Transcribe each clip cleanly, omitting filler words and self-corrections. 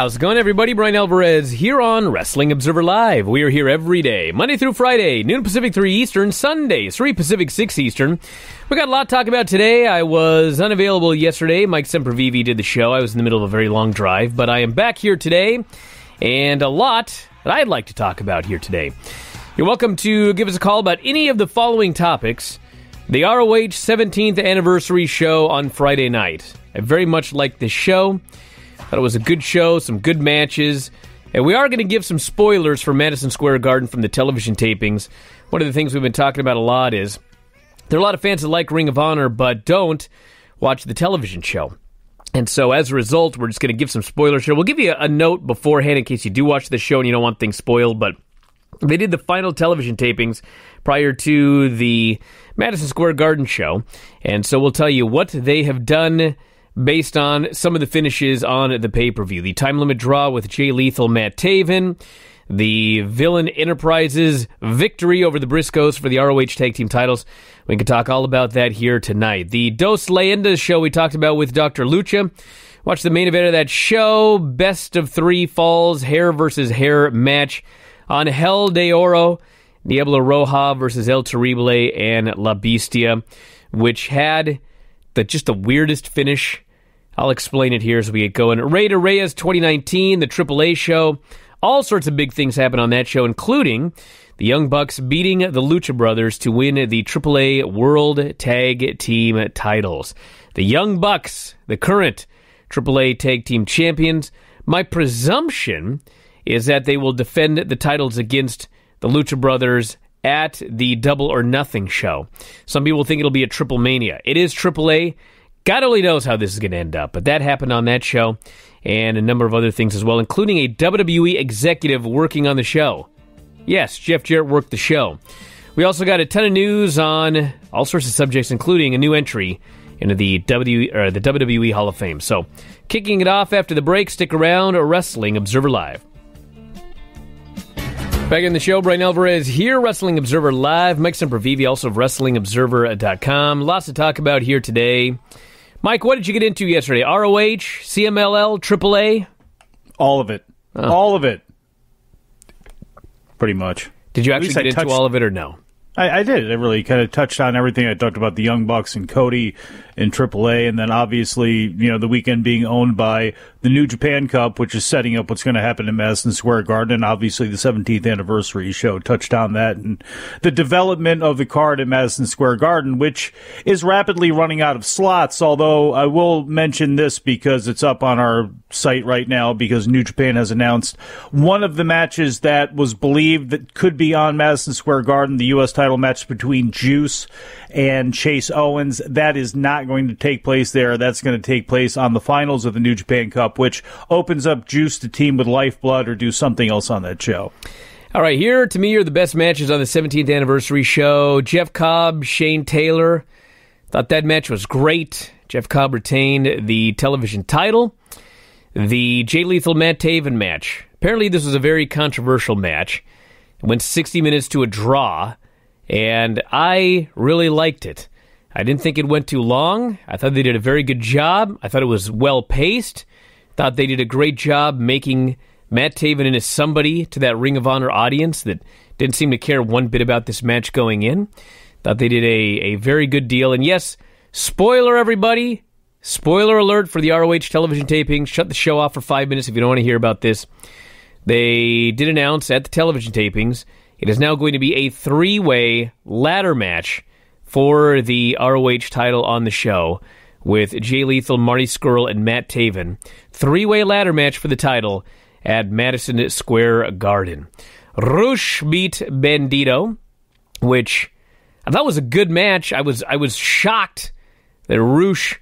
How's it going, everybody? Brian Alvarez here on Wrestling Observer Live. We are here every day, Monday through Friday, noon Pacific, 3 Eastern, Sundays, 3 Pacific, 6 Eastern. We got a lot to talk about today. I was unavailable yesterday. Mike Sempervive did the show. I was in the middle of a very long drive, but I am back here today, and a lot that I'd like to talk about here today. You're welcome to give us a call about any of the following topics. The ROH 17th anniversary show on Friday night. I very much liked this show. Thought it was a good show, some good matches, and we are going to give some spoilers for Madison Square Garden from the television tapings. One of the things we've been talking about a lot is there are a lot of fans that like Ring of Honor but don't watch the television show. And so as a result, we're just going to give some spoilers here. We'll give you a note beforehand in case you do watch the show and you don't want things spoiled, but they did the final television tapings prior to the Madison Square Garden show, and so we'll tell you what they have done based on some of the finishes on the pay-per-view. The time limit draw with Jay Lethal, Matt Taven, the Villain Enterprises victory over the Briscoes for the ROH Tag Team titles. We can talk all about that here tonight. The Dos Leyendas show we talked about with Dr. Lucha. Watch the main event of that show, best of 3 falls, hair versus hair match on Hell de Oro, Diablo Roja versus El Terrible and La Bestia, which had just the weirdest finish. I'll explain it here as we get going. Rey de Reyes 2019, the AAA show. All sorts of big things happen on that show, including the Young Bucks beating the Lucha Brothers to win the AAA World Tag Team titles. The Young Bucks, the current AAA Tag Team champions. My presumption is that they will defend the titles against the Lucha Brothers at the Double or Nothing show. Some people think it'll be a Triple Mania. It is AAA. God only knows how this is going to end up, but that happened on that show, and a number of other things as well, including a WWE executive working on the show. Yes, Jeff Jarrett worked the show. We also got a ton of news on all sorts of subjects, including a new entry into the WWE Hall of Fame. So, kicking it off after the break, stick around, Wrestling Observer Live. Back in the show, Brian Alvarez here, Wrestling Observer Live. Mike Sempervive, also of WrestlingObserver.com. Lots to talk about here today. Mike, what did you get into yesterday? ROH, CMLL, AAA? All of it. Oh. All of it. Pretty much. Did you actually get into all of it or no? I did. I really kind of touched on everything. I talked about the Young Bucks and Cody in AAA, and then obviously, the weekend being owned by the New Japan Cup, which is setting up what's going to happen in Madison Square Garden, and obviously the 17th anniversary show touched on that, and the development of the card at Madison Square Garden, which is rapidly running out of slots, although I will mention this because it's up on our site right now, because New Japan has announced one of the matches that was believed that could be on Madison Square Garden, the U.S. title match between Juice and Chase Owens. That is not going to take place there. That's going to take place on the finals of the New Japan Cup, which opens up Juice to team with Lifeblood or do something else on that show. All right, here to me are the best matches on the 17th anniversary show. Jeff Cobb, Shane Taylor. Thought that match was great. Jeff Cobb retained the television title. The Jay Lethal Matt Taven match. Apparently this was a very controversial match. It went 60 minutes to a draw, and I really liked it. I didn't think it went too long. I thought they did a very good job. I thought it was well-paced. Thought they did a great job making Matt Taven into somebody to that Ring of Honor audience that didn't seem to care one bit about this match going in. Thought they did a very good deal. And yes, spoiler everybody, spoiler alert for the ROH television taping. Shut the show off for 5 minutes if you don't want to hear about this. They did announce at the television tapings it is now going to be a 3-way ladder match for the ROH title on the show with Jay Lethal, Marty Scurll, and Matt Taven. 3-way ladder match for the title at Madison Square Garden. Rush beat Bandito, which I thought was a good match. I was shocked that Rush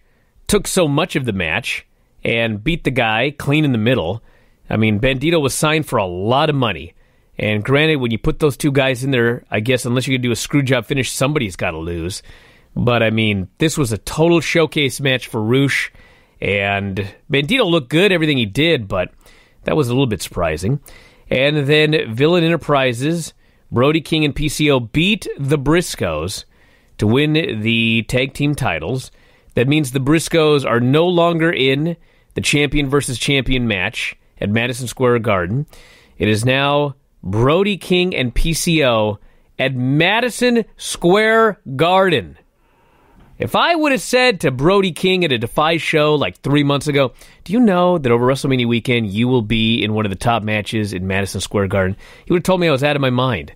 took so much of the match and beat the guy clean in the middle. I mean, Bandito was signed for a lot of money. And granted, when you put those two guys in there, I guess unless you can do a screw job finish, somebody's got to lose. But, I mean, this was a total showcase match for Rush. And Bandito looked good, everything he did, but that was a little bit surprising. And then Villain Enterprises, Brody King and PCO beat the Briscoes to win the tag team titles. That means the Briscoes are no longer in the champion versus champion match at Madison Square Garden. It is now Brody King and PCO at Madison Square Garden. If I would have said to Brody King at a Defy show like 3 months ago, do you know that over WrestleMania weekend you will be in one of the top matches in Madison Square Garden? He would have told me I was out of my mind.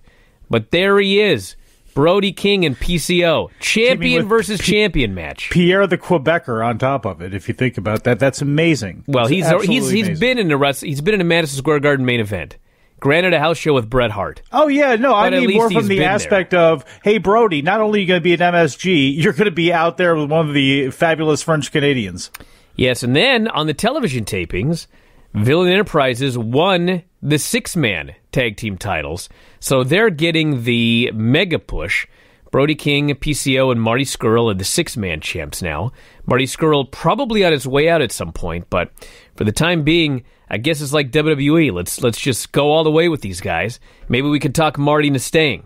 But there he is, Brody King and PCO, champion versus champion match. Pierre the Quebecer on top of it, if you think about that. That's amazing. Well, he's amazing. been in a Madison Square Garden main event. Granted, a house show with Bret Hart. Oh, yeah, no, I mean more from the aspect there. of, hey, Brody, not only are you going to be at MSG, you're going to be out there with one of the fabulous French Canadians. Yes, and then on the television tapings, Villain Enterprises won the six-man tag team titles, so they're getting the mega push. Brody King, PCO, and Marty Scurll are the six-man champs now. Marty Scurll probably on his way out at some point, but for the time being, I guess it's like WWE. Let's just go all the way with these guys. Maybe we could talk Marty into staying.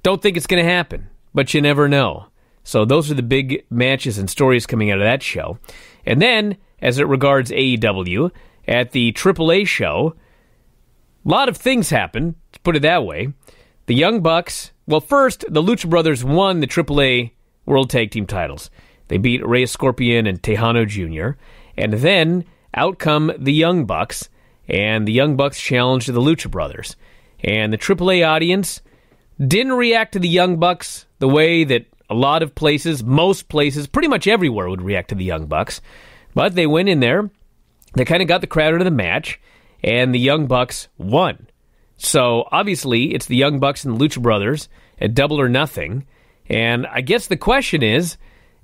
Don't think it's going to happen, but you never know. So those are the big matches and stories coming out of that show. And then, as it regards AEW, at the AAA show, a lot of things happen, to put it that way. The Young Bucks, well, first, the Lucha Brothers won the AAA World Tag Team titles. They beat Rey Scorpion and Tejano Jr., and then out come the Young Bucks, and the Young Bucks challenged the Lucha Brothers. And the AAA audience didn't react to the Young Bucks the way that a lot of places, most places, pretty much everywhere would react to the Young Bucks. But they went in there, they kind of got the crowd into the match, and the Young Bucks won. So, obviously, it's the Young Bucks and the Lucha Brothers at Double or Nothing. And I guess the question is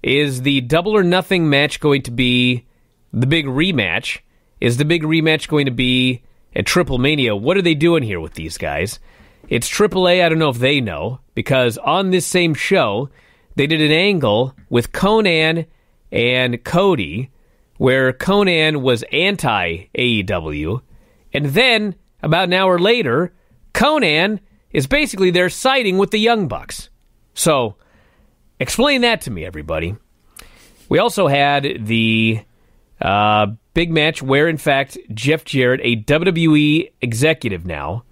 the Double or Nothing match going to be the big rematch? Is the big rematch going to be at Triple Mania? What are they doing here with these guys? It's AAA, I don't know if they know, because on this same show, they did an angle with Conan and Cody, where Conan was anti-AEW, and then, about an hour later, Conan is basically there siding with the Young Bucks. So, explain that to me, everybody. We also had the big match where, in fact, Jeff Jarrett, a WWE executive now,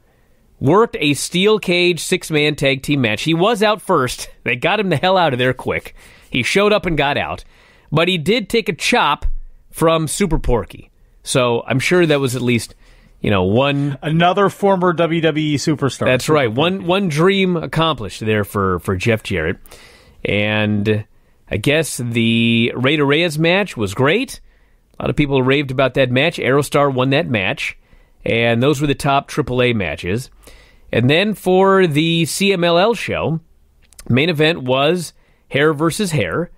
worked a steel cage six-man tag team match. He was out first. They got him the hell out of there quick. He showed up and got out. But he did take a chop from Super Porky. So I'm sure that was at least, one... Another former WWE superstar. That's right. One dream accomplished there for Jeff Jarrett. And I guess the Rey de Reyes match was great. A lot of people raved about that match. Aerostar won that match. And those were the top AAA matches. And then for the CMLL show, main event was Hair versus Hair,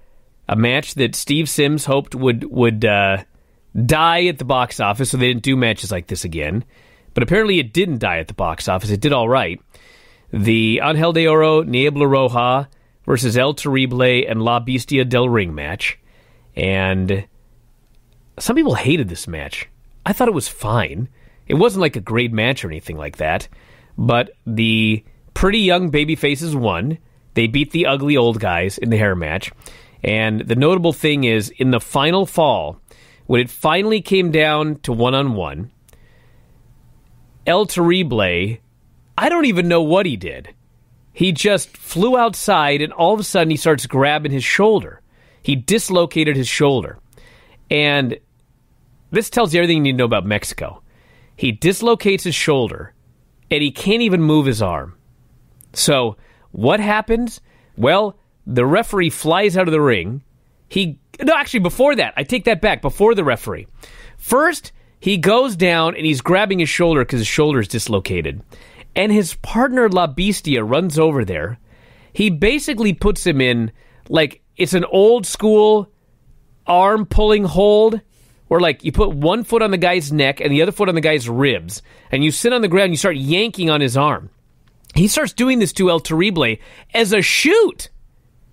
a match that Steve Sims hoped would die at the box office, so they didn't do matches like this again. But apparently it didn't die at the box office. It did all right. The Angel de Oro, Niebla Roja versus El Terrible and La Bestia del Ring match. And some people hated this match. I thought it was fine. It wasn't like a great match or anything like that. But the pretty young baby faces won. They beat the ugly old guys in the hair match. And the notable thing is, in the final fall, when it finally came down to one-on-one, El Terrible, I don't even know what he did. He just flew outside, and all of a sudden he starts grabbing his shoulder. He dislocated his shoulder. And this tells you everything you need to know about Mexico. He dislocates his shoulder, and he can't even move his arm. So, what happens? Well, the referee flies out of the ring. Before that, I take that back. Before the referee. First, he goes down, and he's grabbing his shoulder because his shoulder is dislocated. And his partner, La Bestia, runs over there. He basically puts him in, like, it's an old-school arm-pulling hold, where, like, you put one foot on the guy's neck and the other foot on the guy's ribs, and you sit on the ground and you start yanking on his arm. He starts doing this to El Terrible as a shoot.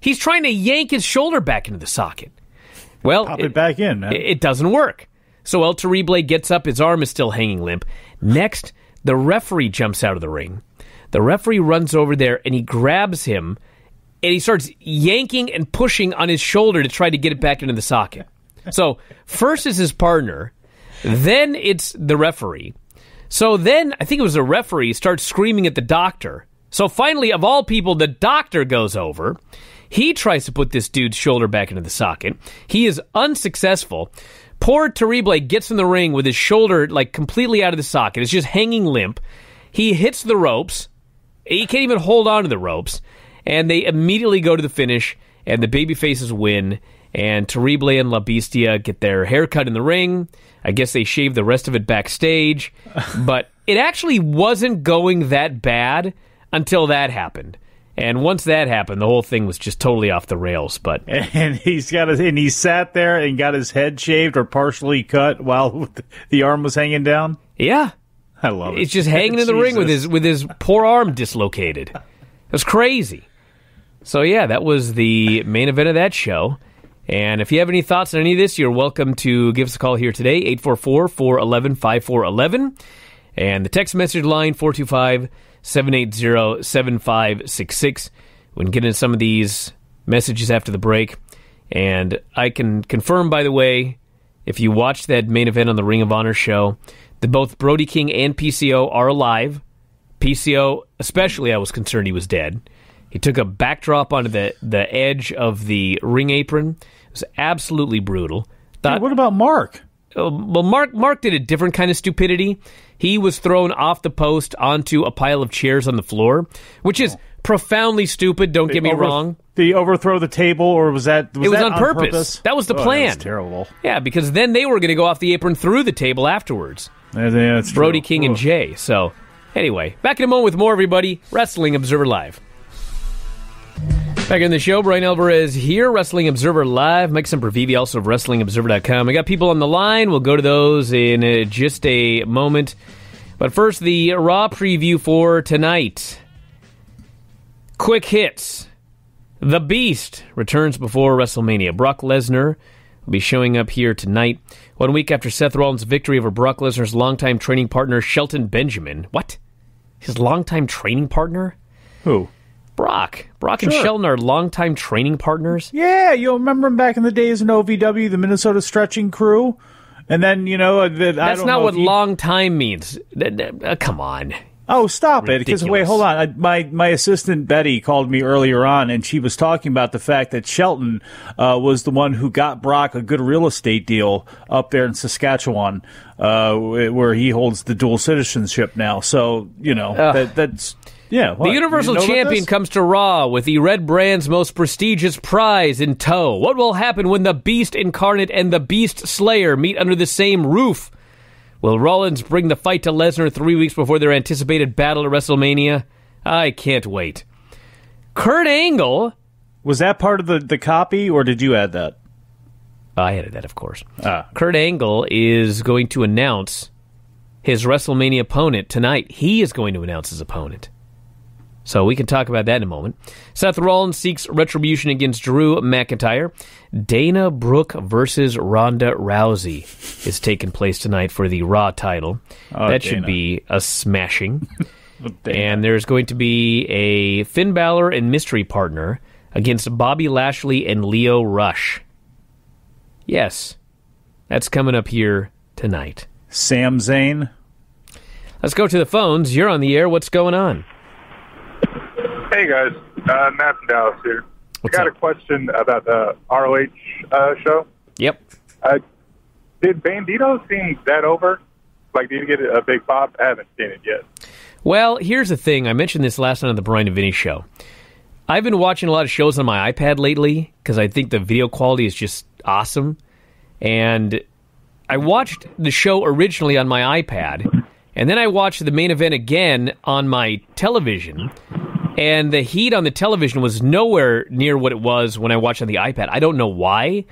He's trying to yank his shoulder back into the socket. Well, Pop it back in, man. It doesn't work. So El Terrible gets up, his arm is still hanging limp. Next, the referee jumps out of the ring. The referee runs over there and he grabs him, and he starts yanking and pushing on his shoulder to try to get it back into the socket. So, first is his partner, Then it's the referee. So then, I think it was the referee starts screaming at the doctor. So finally, of all people, the doctor goes over. He tries to put this dude's shoulder back into the socket. He is unsuccessful. Poor Terrible gets in the ring with his shoulder like completely out of the socket. It's just hanging limp. He hits the ropes. He can't even hold on to the ropes. And they immediately go to the finish, and the babyfaces win. And Terrible and La Bestia get their hair cut in the ring. I guess they shave the rest of it backstage. But it actually wasn't going that bad until that happened. And once that happened, the whole thing was just totally off the rails. But and he sat there and got his head shaved or partially cut while the arm was hanging down. Yeah, I love it. It's just hanging in the ring with his poor arm dislocated. It was crazy. So yeah, that was the main event of that show. And if you have any thoughts on any of this, you're welcome to give us a call here today, 844-411-5411. And the text message line, 425-780-7566. We can get into some of these messages after the break. And I can confirm, by the way, if you watched that main event on the Ring of Honor show, that both Brody King and PCO are alive. PCO, especially, I was concerned he was dead. He took a backdrop onto the edge of the ring apron. It was absolutely brutal. Hey, what about Mark? Well, Mark did a different kind of stupidity. He was thrown off the post onto a pile of chairs on the floor, which is profoundly stupid, don't get me wrong. Did he overthrow the table, or was that on purpose? That was the plan. That's terrible. Yeah, because then they were going to go off the apron through the table afterwards. Yeah, that's Brody true. King and Jay. So, anyway, back in a moment with more, everybody. Wrestling Observer Live. Back in the show, Brian Alvarez here, Wrestling Observer Live. Mike Sempervive, also of WrestlingObserver.com. I got people on the line. We'll go to those in just a moment. But first, the Raw preview for tonight. Quick hits. The Beast returns before WrestleMania. Brock Lesnar will be showing up here tonight, 1 week after Seth Rollins' victory over Brock Lesnar's longtime training partner, Shelton Benjamin. What? His longtime training partner? Who? Brock and Shelton are longtime training partners. Yeah, you'll remember him back in the days in OVW, the Minnesota Stretching Crew. And then, that's not what long time means. Come on. Oh, stop it. Because, wait, hold on. My assistant, Betty, called me earlier on, and she was talking about the fact that Shelton was the one who got Brock a good real estate deal up there in Saskatchewan, where he holds the dual citizenship now. So, that's... Yeah, what? The Universal Champion comes to Raw with the Red Brand's most prestigious prize in tow. What will happen when the Beast Incarnate and the Beast Slayer meet under the same roof? Will Rollins bring the fight to Lesnar 3 weeks before their anticipated battle at WrestleMania? I can't wait. Kurt Angle... Was that part of the copy, or did you add that? I added that, of course. Kurt Angle is going to announce his WrestleMania opponent tonight. He is going to announce his opponent. So we can talk about that in a moment. Seth Rollins seeks retribution against Drew McIntyre. Dana Brooke versus Ronda Rousey is taking place tonight for the Raw title. That should be a smashing. And there's going to be a Finn Balor and mystery partner against Bobby Lashley and Lio Rush. Yes, that's coming up here tonight. Sam Zayn. Let's go to the phones. You're on the air. What's going on? Hey, guys. Matt from Dallas here. What's I got up? a question about the ROH show. Yep. Did Bandito seem that over? Like, did he get a big pop? I haven't seen it yet. Well, here's the thing. I mentioned this last night on the Brian and Vinny show. I've been watching a lot of shows on my iPad lately because I think the video quality is just awesome. And I watched the show originally on my iPad, and then I watched the main event again on my television, and the heat on the television was nowhere near what it was when I watched on the iPad. I don't know why.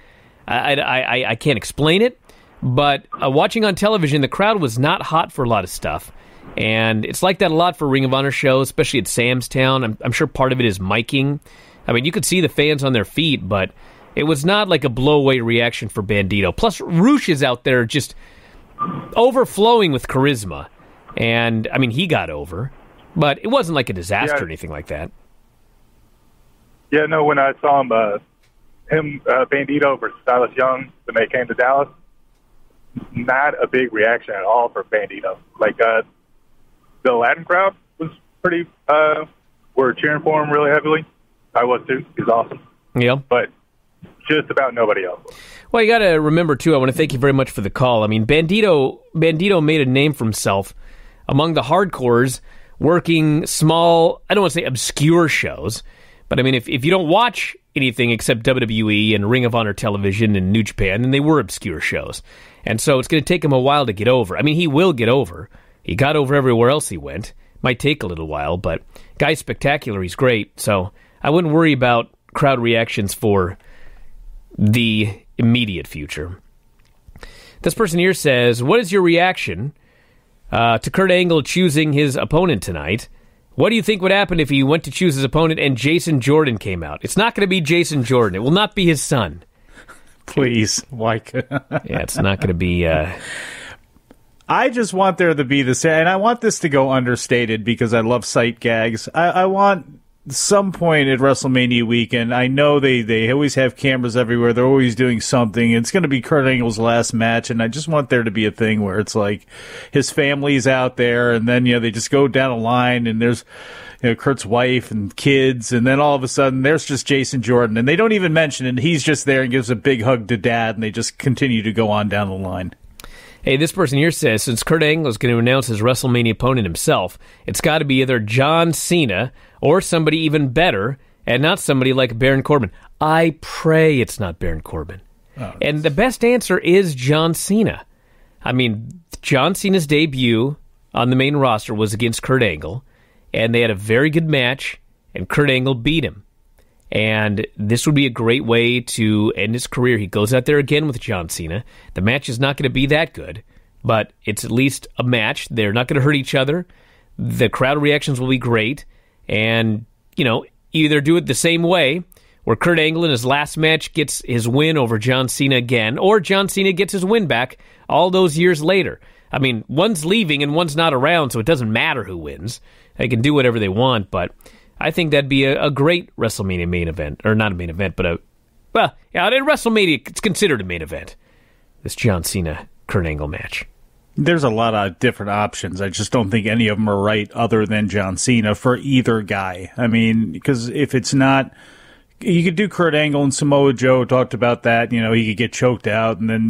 I can't explain it. But watching on television, the crowd was not hot for a lot of stuff. And it's like that a lot for Ring of Honor shows, especially at Sam's Town. I'm sure part of it is miking. I mean, you could see the fans on their feet, but it was not like a blow-away reaction for Bandito. Plus, Roosh is out there just overflowing with charisma. And, I mean, he got over. But it wasn't like a disaster or anything like that. Yeah, no, when I saw him Bandito versus Silas Young when they came to Dallas, not a big reaction at all for Bandito. Like, the Latin crowd was pretty, were cheering for him really heavily. I was too. He's awesome. Yeah. But just about nobody else. Well, you got to remember, too, I want to thank you very much for the call. I mean, Bandito made a name for himself among the hardcores working small, I don't want to say obscure shows, but I mean, if you don't watch anything except WWE and Ring of Honor Television and New Japan, then they were obscure shows. And so it's going to take him a while to get over. I mean, he will get over. He got over everywhere else he went. Might take a little while, but guy's spectacular. He's great. So I wouldn't worry about crowd reactions for the immediate future. This person here says, what is your reaction to Kurt Angle choosing his opponent tonight? What do you think would happen if he went to choose his opponent and Jason Jordan came out? It's not going to be Jason Jordan. It will not be his son. Please. Why? Yeah, it's not going to be... I just want there to be this, and I want this to go understated because I love sight gags. I want some point at WrestleMania weekend, I know they always have cameras everywhere. They're always doing something. It's going to be Kurt Angle's last match, and I just want there to be a thing where it's like his family's out there, and then they just go down a line, and there's Kurt's wife and kids, and then all of a sudden there's just Jason Jordan, and they don't even mention it. And he's just there and gives a big hug to Dad, and they just continue to go on down the line. Hey, this person here says, since Kurt Angle is going to announce his WrestleMania opponent himself, it's got to be either John Cena or somebody even better, and not somebody like Baron Corbin. I pray it's not Baron Corbin. Oh, and the best answer is John Cena. I mean, John Cena's debut on the main roster was against Kurt Angle, and they had a very good match, and Kurt Angle beat him. And this would be a great way to end his career. He goes out there again with John Cena. The match is not going to be that good, but it's at least a match. They're not going to hurt each other. The crowd reactions will be great. And, either do it the same way, where Kurt Angle in his last match gets his win over John Cena again, or John Cena gets his win back all those years later. I mean, one's leaving and one's not around, so it doesn't matter who wins. They can do whatever they want, but I think that'd be a great WrestleMania main event. Or not a main event, but at WrestleMania, it's considered a main event. This John Cena-Kurt Angle match. There's a lot of different options. I just don't think any of them are right other than John Cena for either guy. I mean, because if it's not... You could do Kurt Angle and Samoa Joe, talked about that. He could get choked out, and then,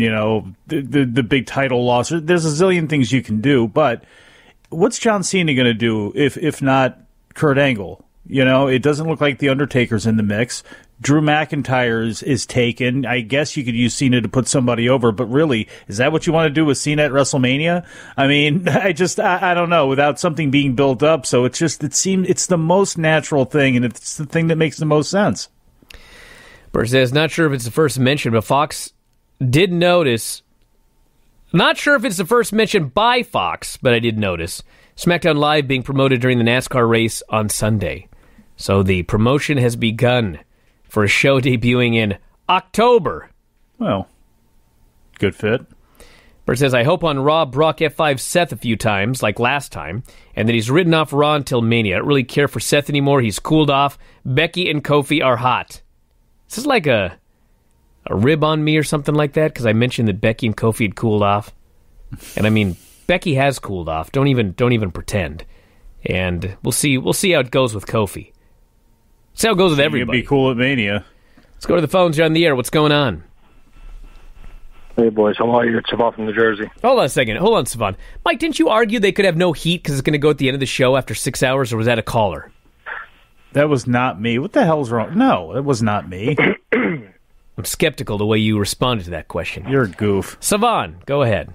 the big title loss. There's a zillion things you can do, but what's John Cena going to do if not Kurt Angle? It doesn't look like The Undertaker's in the mix. Drew McIntyre is taken. I guess you could use Cena to put somebody over, but really, is that what you want to do with Cena at WrestleMania? I mean, I don't know, without something being built up. So it's the most natural thing, and it's the thing that makes the most sense. Bert says, not sure if it's the first mention, but Fox did notice. Not sure if it's the first mention by Fox, but I did notice SmackDown Live being promoted during the NASCAR race on Sunday. So the promotion has begun for a show debuting in October. Well, good fit. Bert says, I hope on Raw Brock F5 Seth a few times, like last time, and that he's written off Raw until Mania. I don't really care for Seth anymore. He's cooled off. Becky and Kofi are hot. Is this like a rib on me or something like that? Because I mentioned that Becky and Kofi had cooled off. And I mean, Becky has cooled off. Don't even pretend. And we'll see how it goes with Kofi. See how it goes with everybody. It'd be cool at Mania. Let's go to the phones. You're on the air. What's going on? Hey, boys. How are you? It's Savon from New Jersey. Hold on a second. Hold on, Savon. Mike, didn't you argue they could have no heat because it's going to go at the end of the show after 6 hours, or was that a caller? That was not me. What the hell's wrong? No, it was not me. I'm skeptical the way you responded to that question. You're a goof. Savon, go ahead.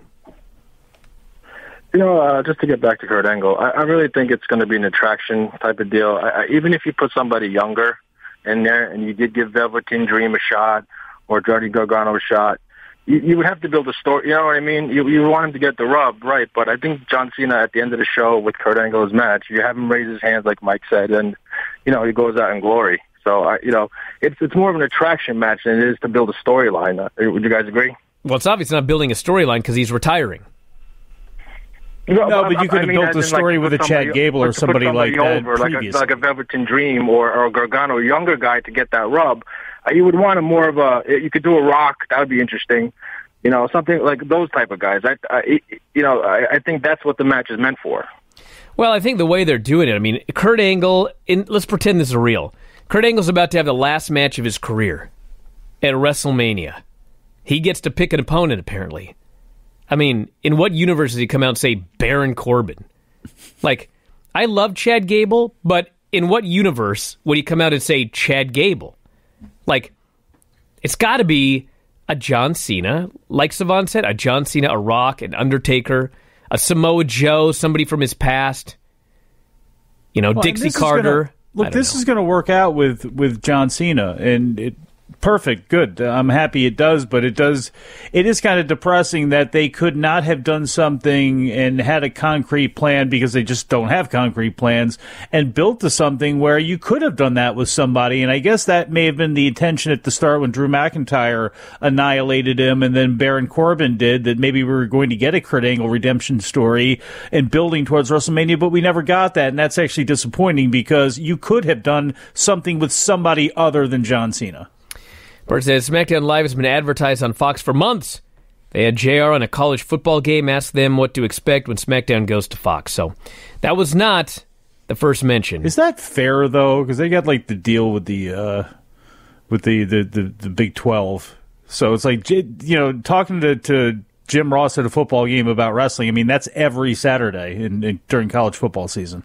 Just to get back to Kurt Angle, I really think it's going to be an attraction type of deal. Even if you put somebody younger in there and you did give Velveteen Dream a shot or Johnny Gargano a shot, you would have to build a story. You know what I mean? You want him to get the rub, right? But I think John Cena at the end of the show with Kurt Angle's match, you have him raise his hands like Mike said, and he goes out in glory. So it's more of an attraction match than it is to build a storyline. Would you guys agree? Well, it's obviously not building a storyline because he's retiring. No, but you could have built a story with a Chad Gable or somebody like that previously. Like a Velveteen Dream or a Gargano, a younger guy to get that rub. You would want a more of you could do a Rock. That would be interesting. Something like those type of guys. I think that's what the match is meant for. Well, I think the way they're doing it, I mean, Kurt Angle, let's pretend this is real. Kurt Angle's about to have the last match of his career at WrestleMania. He gets to pick an opponent, apparently. I mean, in what universe does he come out and say Baron Corbin? Like, I love Chad Gable, but in what universe would he come out and say Chad Gable? Like, it's got to be a John Cena, like Savon said, a John Cena, a Rock, an Undertaker, a Samoa Joe, somebody from his past, Dixie Carter. This is going to work out with John Cena, and perfect, good. I'm happy it does, but it is kind of depressing that they could not have done something and had a concrete plan, because they just don't have concrete plans, and built to something where you could have done that with somebody. And I guess that may have been the intention at the start when Drew McIntyre annihilated him and then Baron Corbin did, that maybe we were going to get a Kurt Angle redemption story and building towards WrestleMania, but we never got that, and that's actually disappointing, because you could have done something with somebody other than John Cena. Bert says, SmackDown Live has been advertised on Fox for months. They had JR on a college football game, asked them what to expect when SmackDown goes to Fox. So that was not the first mention. Is that fair, though? Because they got, the deal with the Big 12. So it's like, talking to Jim Ross at a football game about wrestling, I mean, that's every Saturday during college football season.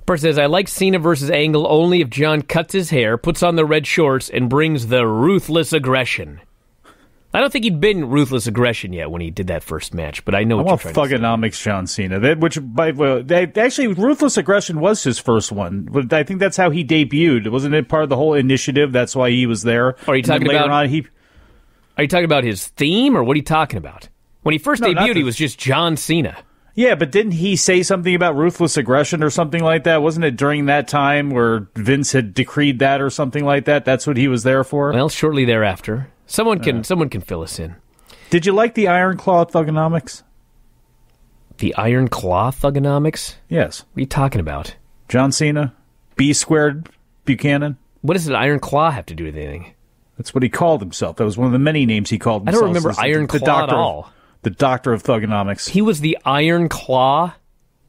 Bert says, I like Cena versus Angle only if John cuts his hair, puts on the red shorts, and brings the ruthless aggression. I don't think he'd been ruthless aggression yet when he did that first match, but I know what you're trying to say. Thugonomics John Cena, actually, ruthless aggression was his first one. But I think that's how he debuted. Wasn't it part of the whole initiative? That's why he was there. Are you talking about his theme, or what are you talking about? When he first debuted, he was just John Cena. Yeah, but didn't he say something about ruthless aggression or something like that? Wasn't it during that time where Vince had decreed that or something like that? That's what he was there for? Well, shortly thereafter. Someone can fill us in. Did you like the Iron Claw Thugonomics? The Iron Claw Thugonomics? Yes. What are you talking about? John Cena? B-squared Buchanan? What does an Iron Claw have to do with anything? That's what he called himself. That was one of the many names he called himself. I don't remember Iron Claw at all. The Doctor of Thugonomics. He was the Iron Claw?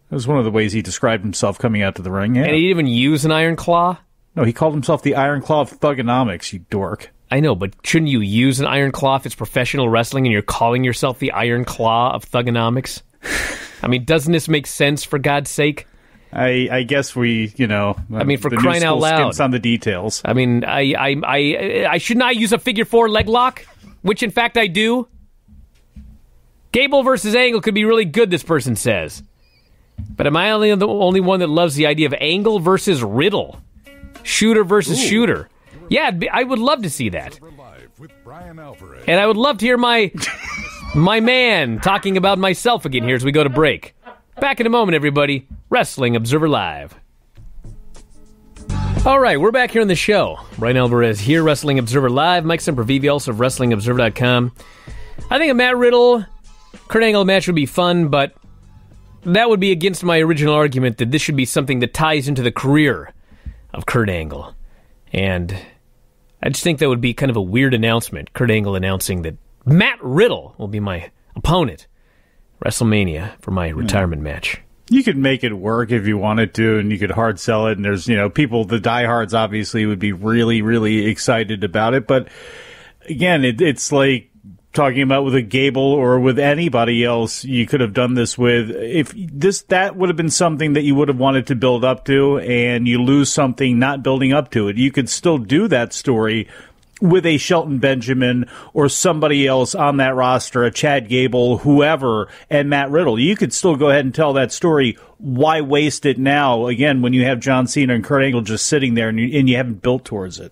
That was one of the ways he described himself coming out to the ring, yeah. And he didn't even use an Iron Claw? No, he called himself the Iron Claw of Thugonomics, you dork. I know, but shouldn't you use an Iron Claw if it's professional wrestling and you're calling yourself the Iron Claw of Thugonomics? I mean, doesn't this make sense, for God's sake? I guess for crying out loud, skimps on the details. I mean, I should not use a figure 4 leg lock, which in fact I do. Gable versus Angle could be really good, this person says. But am I the only one that loves the idea of Angle versus Riddle? Shooter versus shooter. Yeah, I would love to see that. And I would love to hear my man talking about myself again here as we go to break. Back in a moment, everybody. Wrestling Observer Live. All right, we're back here on the show. Brian Alvarez here, Wrestling Observer Live. Mike Sempervive, also of WrestlingObserver.com. I think a Matt Riddle Kurt Angle match would be fun, but that would be against my original argument that this should be something that ties into the career of Kurt Angle. And I just think that would be kind of a weird announcement, Kurt Angle announcing that Matt Riddle will be my opponent at WrestleMania for my retirement match. You could make it work if you wanted to, and you could hard sell it, and there's, people, the diehards obviously would be really, really excited about it, but again, it's like talking about with a Gable or with anybody else you could have done this with. That would have been something that you would have wanted to build up to, and you lose something not building up to it. You could still do that story with a Shelton Benjamin or somebody else on that roster, a Chad Gable, whoever, and Matt Riddle. You could still go ahead and tell that story. Why waste it now, again, when you have John Cena and Kurt Angle just sitting there and you haven't built towards it?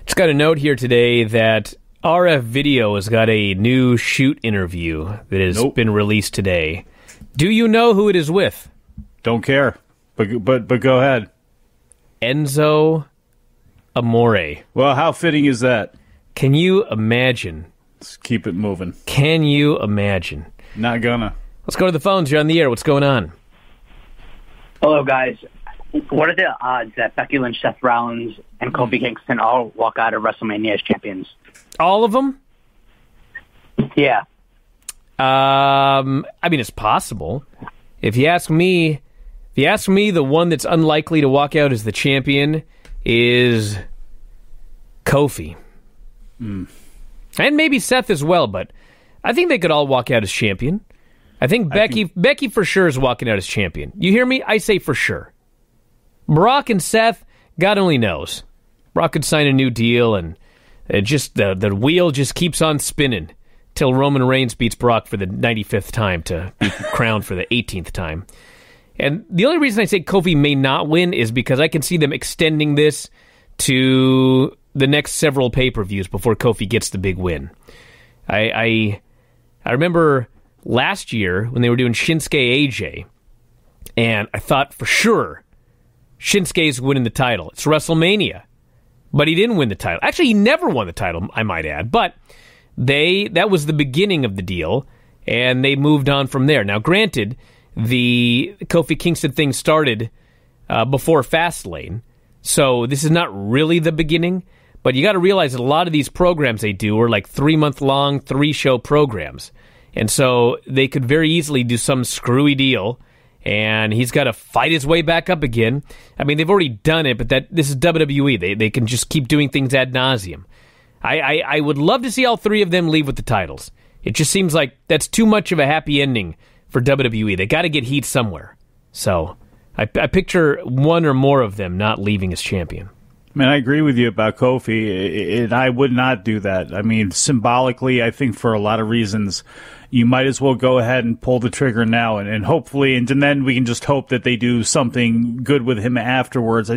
Just got a note here today that RF Video has got a new shoot interview that has been released today. Do you know who it is with? Don't care, but go ahead. Enzo Amore. Well, how fitting is that? Can you imagine? Let's keep it moving. Can you imagine? Not gonna. Let's go to the phones. You're on the air. What's going on? Hello, guys. What are the odds that Becky Lynch, Seth Rollins, and Kofi Kingston all walk out of WrestleMania as champions? All of them? Yeah. I mean, it's possible. If you ask me, the one that's unlikely to walk out as the champion is Kofi. And maybe Seth as well, but I think they could all walk out as champion. I think Becky for sure is walking out as champion. You hear me? I say for sure. Brock and Seth, God only knows. Brock could sign a new deal, and just the wheel just keeps on spinning till Roman Reigns beats Brock for the 95th time to be crowned for the 18th time. And the only reason I say Kofi may not win is because I can see them extending this to the next several pay-per-views before Kofi gets the big win. I remember last year when they were doing Shinsuke AJ, and I thought for sure Shinsuke's winning the title. It's WrestleMania. But he didn't win the title. Actually, he never won the title, I might add. But that was the beginning of the deal, and they moved on from there. Now, granted, the Kofi Kingston thing started before Fastlane, so this is not really the beginning. But you got to realize that a lot of these programs they do are like 3-month-long, 3-show programs. And so they could very easily do some screwy deal, and he's got to fight his way back up again. I mean, they've already done it, but this is WWE. They can just keep doing things ad nauseum. I would love to see all three of them leave with the titles. It just seems like that's too much of a happy ending for WWE. They got to get heat somewhere. So I picture one or more of them not leaving as champion. I mean, I agree with you about Kofi, and I would not do that. I mean, symbolically, I think for a lot of reasons, you might as well go ahead and pull the trigger now, and hopefully, and then we can just hope that they do something good with him afterwards.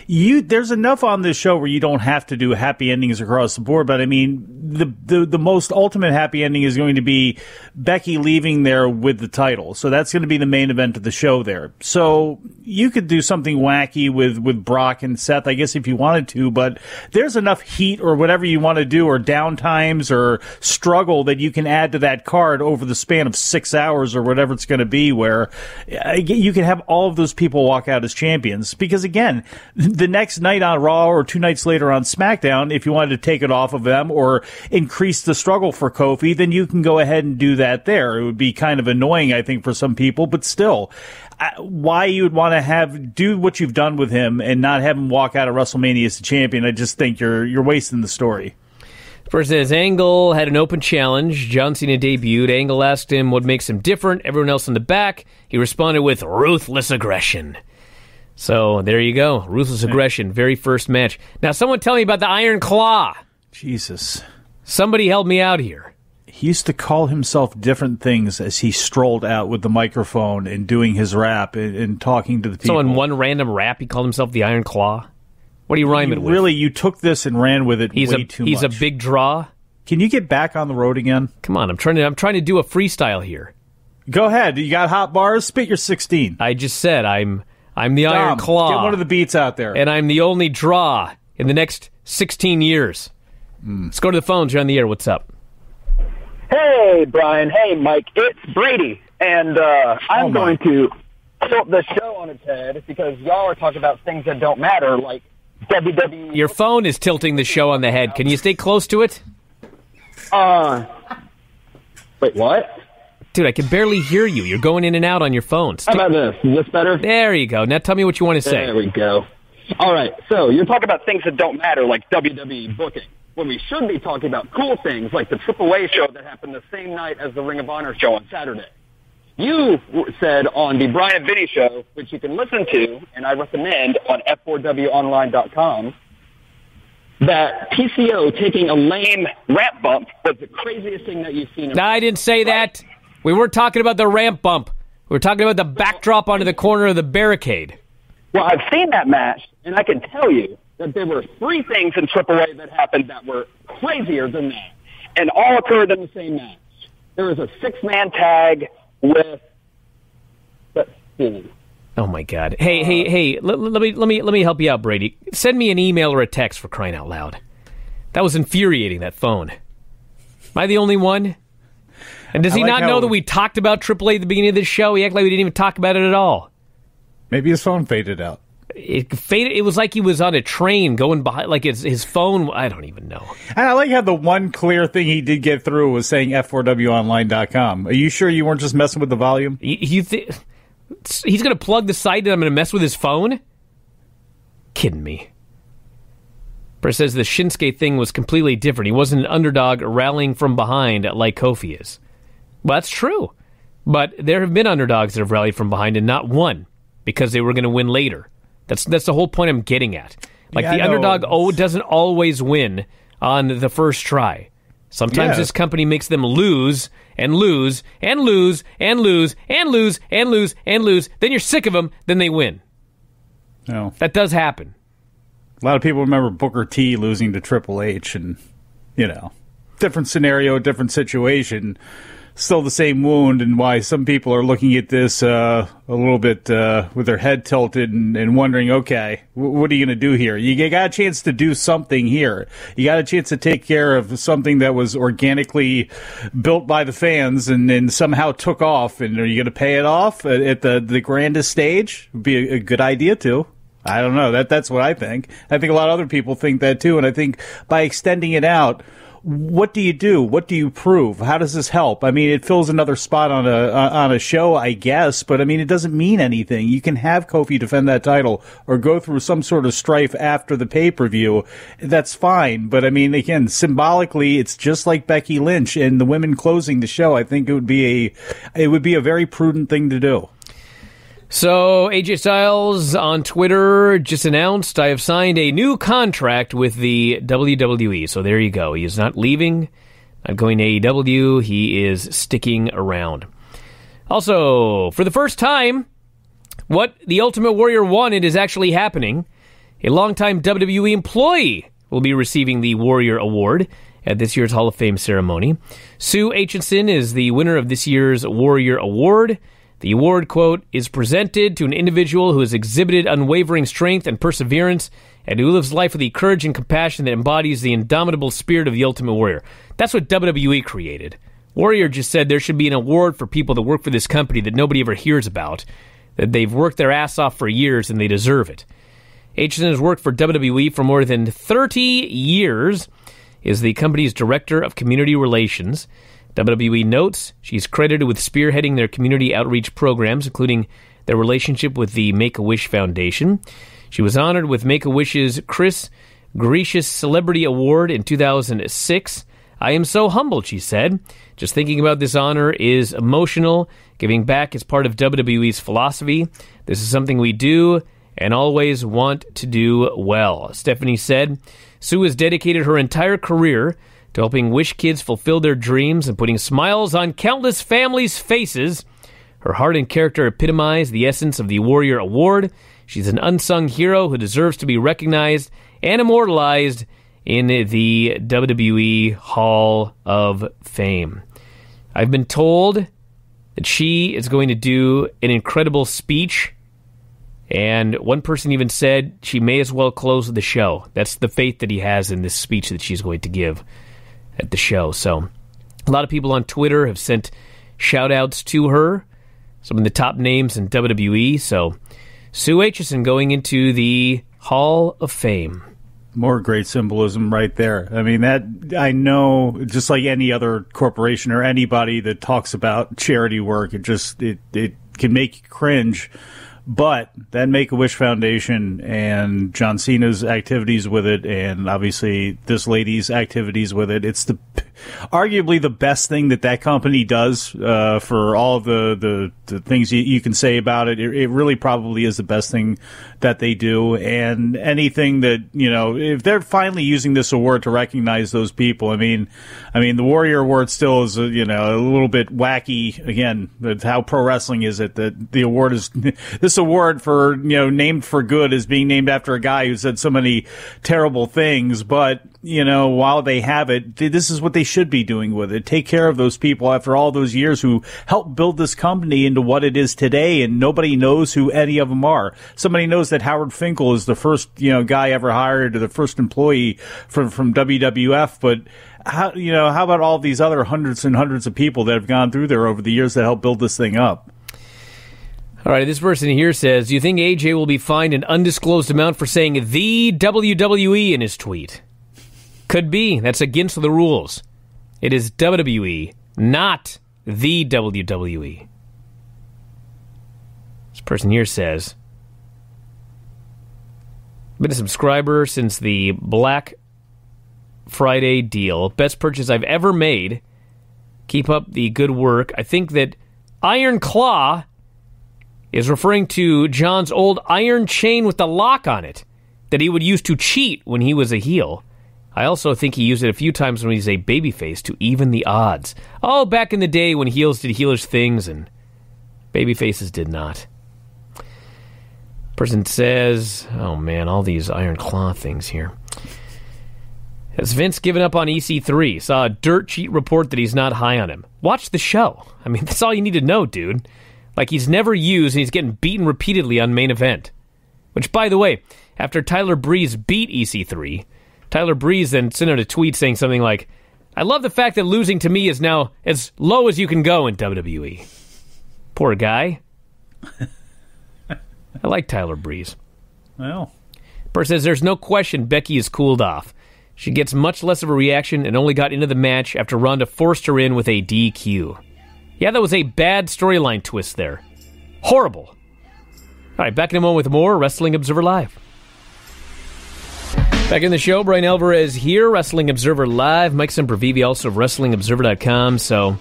There's enough on this show where you don't have to do happy endings across the board, but I mean, the most ultimate happy ending is going to be Becky leaving there with the title. So that's going to be the main event of the show there. So you could do something wacky with Brock and Seth, I guess, if you wanted to, but there's enough heat or whatever you want to do, or downtimes or struggle that you can add to that card over the span of 6 hours or whatever it's going to be, where you can have all of those people walk out as champions. Because again, the next night on Raw or 2 nights later on SmackDown, if you wanted to take it off of them or increase the struggle for Kofi, then you can go ahead and do that there. It would be kind of annoying, I think, for some people, but still, why you would want to do what you've done with him and not have him walk out of WrestleMania as the champion, I just think you're wasting the story. First says, Angle had an open challenge. John Cena debuted. Angle asked him what makes him different. Everyone else in the back, he responded with ruthless aggression. So there you go. Ruthless aggression, very first match. Now, someone tell me about the Iron Claw. Jesus. Somebody help me out here. He used to call himself different things as he strolled out with the microphone and doing his rap and talking to the people. So in one random rap, he called himself the Iron Claw? What are you rhyming with? Really, you took this and ran with it way too much. He's a big draw? Can you get back on the road again? Come on, I'm trying to do a freestyle here. Go ahead. You got hot bars? Spit your 16. I just said I'm the Iron Claw. Get one of the beats out there. And I'm the only draw in the next 16 years. Let's go to the phones. You're on the air. What's up? Hey, Brian. Hey, Mike. It's Brady. And I'm going to tilt the show on its head because y'all are talking about things that don't matter, like WWE. Your phone is tilting the show on the head. Can you stay close to it? Wait, what? Dude, I can barely hear you. You're going in and out on your phone. How about this? Is this better? There you go. Now tell me what you want to say. There we go. All right. So you're talking about things that don't matter, like WWE booking, when we should be talking about cool things like the AAA show that happened the same night as the Ring of Honor show on Saturday. You said on the Brian and Vinny show, which you can listen to, and I recommend on f4wonline.com, that PCO taking a lame ramp bump was the craziest thing that you've seen. No, I didn't say that. We weren't talking about the ramp bump. We were talking about the backdrop onto the corner of the barricade. Well, I've seen that match, and I can tell you that there were 3 things in AAA that happened that were crazier than that, and all occurred in the same match. There was a 6-man tag with... Let's see. Oh my God! Hey! Let me help you out, Brady. Send me an email or a text, for crying out loud. That was infuriating. That phone. Am I the only one? And does he not know that we talked about AAA at the beginning of this show? He acted like we didn't even talk about it at all. Maybe his phone faded out. It faded. It was like he was on a train going behind, like his phone. I don't even know. And I like how the one clear thing he did get through was saying f4wonline.com. Are you sure you weren't just messing with the volume? He's going to plug the site and I'm going to mess with his phone? Kidding me. Brett says the Shinsuke thing was completely different. He wasn't an underdog rallying from behind like Kofi is. Well, that's true. But there have been underdogs that have rallied from behind and not won because they were going to win later. That's the whole point I'm getting at. Like, the underdog doesn't always win on the first try. Sometimes this company makes them lose and lose and lose and lose and lose and lose and lose. Then you're sick of them, then they win. No. That does happen. A lot of people remember Booker T losing to Triple H, and, different scenario, different situation. Still the same wound, and why some people are looking at this a little bit with their head tilted and wondering, okay, what are you going to do here? You got a chance to do something here. You got a chance to take care of something that was organically built by the fans and somehow took off, and are you going to pay it off at the grandest stage? Would be a good idea, too. I don't know. That's what I think. I think a lot of other people think that, too, and I think by extending it out, what do you do? What do you prove? How does this help? I mean, it fills another spot on a show, I guess, but I mean, it doesn't mean anything. You can have Kofi defend that title or go through some sort of strife after the pay-per-view. That's fine. But I mean, again, symbolically, it's just like Becky Lynch and the women closing the show. I think it would be a very prudent thing to do. So, AJ Styles on Twitter just announced, I have signed a new contract with the WWE. So there you go. He is not leaving, not going to AEW. He is sticking around. Also, for the first time, what the Ultimate Warrior wanted is actually happening. A longtime WWE employee will be receiving the Warrior Award at this year's Hall of Fame ceremony. Sue Aitchison is the winner of this year's Warrior Award. The award, quote, is presented to an individual who has exhibited unwavering strength and perseverance and who lives life with the courage and compassion that embodies the indomitable spirit of the Ultimate Warrior. That's what WWE created. Warrior just said there should be an award for people that work for this company that nobody ever hears about, that they've worked their ass off for years and they deserve it. Aitchison has worked for WWE for more than 30 years, is the company's director of community relations. WWE notes she's credited with spearheading their community outreach programs, including their relationship with the Make-A-Wish Foundation. She was honored with Make-A-Wish's Chris Gracious Celebrity Award in 2006. I am so humbled, she said. Just thinking about this honor is emotional. Giving back is part of WWE's philosophy. This is something we do and always want to do well. Stephanie said, Sue has dedicated her entire career to helping Wish kids fulfill their dreams and putting smiles on countless families' faces. Her heart and character epitomize the essence of the Warrior Award. She's an unsung hero who deserves to be recognized and immortalized in the WWE Hall of Fame. I've been told that she is going to do an incredible speech, and one person even said she may as well close the show. That's the faith that he has in this speech that she's going to give at the show. So a lot of people on Twitter have sent shout-outs to her, some of the top names in WWE. So Sue Aitchison going into the Hall of Fame. More great symbolism right there. I mean, that, I know, just like any other corporation or anybody that talks about charity work, it can make you cringe. But that Make-A-Wish Foundation and John Cena's activities with it, and obviously this lady's activities with it, it's arguably the best thing that company does for all of the things you can say about it. It really probably is the best thing that they do. And anything that, if they're finally using this award to recognize those people, I mean, the Warrior Award still is, a little bit wacky. Again, how pro wrestling is it that the award is this award for, named for good is being named after a guy who said so many terrible things. But, while they have it, this is what they should be doing with it. Take care of those people after all those years who helped build this company into what it is today, and nobody knows who any of them are. Somebody knows that Howard Finkel is the first, guy ever hired, or the first employee from WWF, but how about all these other hundreds and hundreds of people that have gone through there over the years that helped build this thing up? All right, this person here says, do you think AJ will be fined an undisclosed amount for saying the WWE in his tweet? Could be. That's against the rules. It is WWE, not the WWE. This person here says, been a subscriber since the Black Friday deal. Best purchase I've ever made. Keep up the good work. I think that Iron Claw is referring to John's old iron chain with the lock on it that he would use to cheat when he was a heel. I also think he used it a few times when he's a babyface to even the odds. Oh, back in the day when heels did heelish things and babyfaces did not. Person says, oh man, all these Iron Claw things here. Has Vince given up on EC3? Saw a dirt cheat report that he's not high on him. Watch the show. I mean, that's all you need to know, dude. Like, he's never used, and he's getting beaten repeatedly on main event. Which, by the way, after Tyler Breeze beat EC3, Tyler Breeze then sent out a tweet saying something like, I love the fact that losing to me is now as low as you can go in WWE. Poor guy. I like Tyler Breeze. Well. Person says, there's no question Becky is cooled off. She gets much less of a reaction and only got into the match after Ronda forced her in with a DQ. Yeah, that was a bad storyline twist there. Horrible. All right, back in a moment with more Wrestling Observer Live. Back in the show, Brian Alvarez here, Wrestling Observer Live. Mike Sempervive, also of WrestlingObserver.com. So,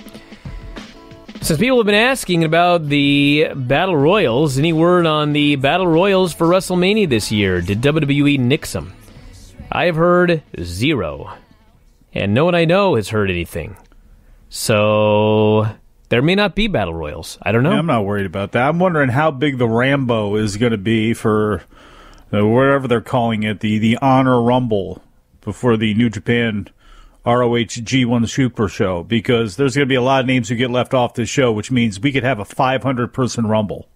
since people have been asking about the Battle Royals, any word on the Battle Royals for WrestleMania this year? Did WWE nix them? I have heard zero. And no one I know has heard anything. So, there may not be Battle Royals. I don't know. Yeah, I'm not worried about that. I'm wondering how big the Rambo is going to be for whatever they're calling it, the Honor Rumble before the New Japan ROH G1 Super Show, because there's going to be a lot of names who get left off this show, which means we could have a 500-person Rumble.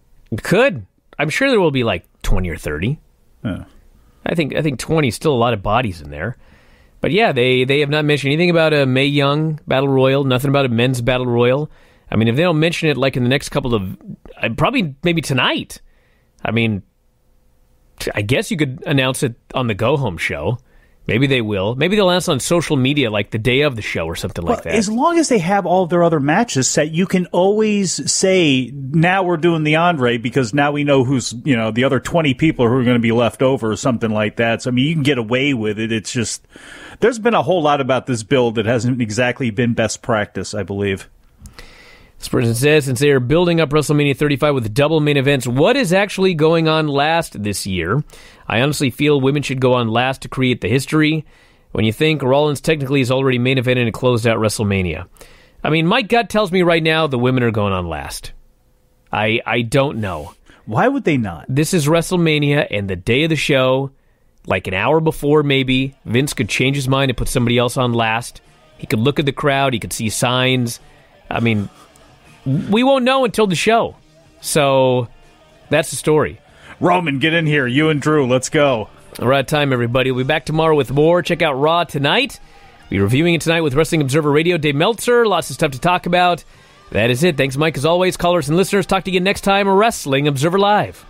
Could. I'm sure there will be like 20 or 30. Yeah. I think 20 is still a lot of bodies in there. But yeah, they have not mentioned anything about a Mae Young Battle Royal, nothing about a men's Battle Royal. I mean, if they don't mention it like in the next couple of, probably maybe tonight, I mean, I guess you could announce it on the Go Home show. Maybe they will. Maybe they'll announce on social media like the day of the show or something like that. As long as they have all of their other matches set, you can always say, now we're doing the Andre because now we know who's, the other 20 people who are going to be left over or something like that. So, I mean, you can get away with it. It's just, there's been a whole lot about this build that hasn't exactly been best practice, I believe. This person says, since they are building up WrestleMania 35 with double main events, what is actually going on last this year? I honestly feel women should go on last to create the history. When you think Rollins technically is already main evented and closed out WrestleMania. I mean, my gut tells me right now the women are going on last. I don't know. Why would they not? This is WrestleMania, and the day of the show, like an hour before maybe, Vince could change his mind and put somebody else on last. He could look at the crowd. He could see signs. I mean, we won't know until the show. So, that's the story. Roman, get in here. You and Drew, let's go. We're out of time, everybody. We'll be back tomorrow with more. Check out Raw tonight. We'll be reviewing it tonight with Wrestling Observer Radio. Dave Meltzer, lots of stuff to talk about. That is it. Thanks, Mike, as always. Callers and listeners, talk to you next time. Wrestling Observer Live.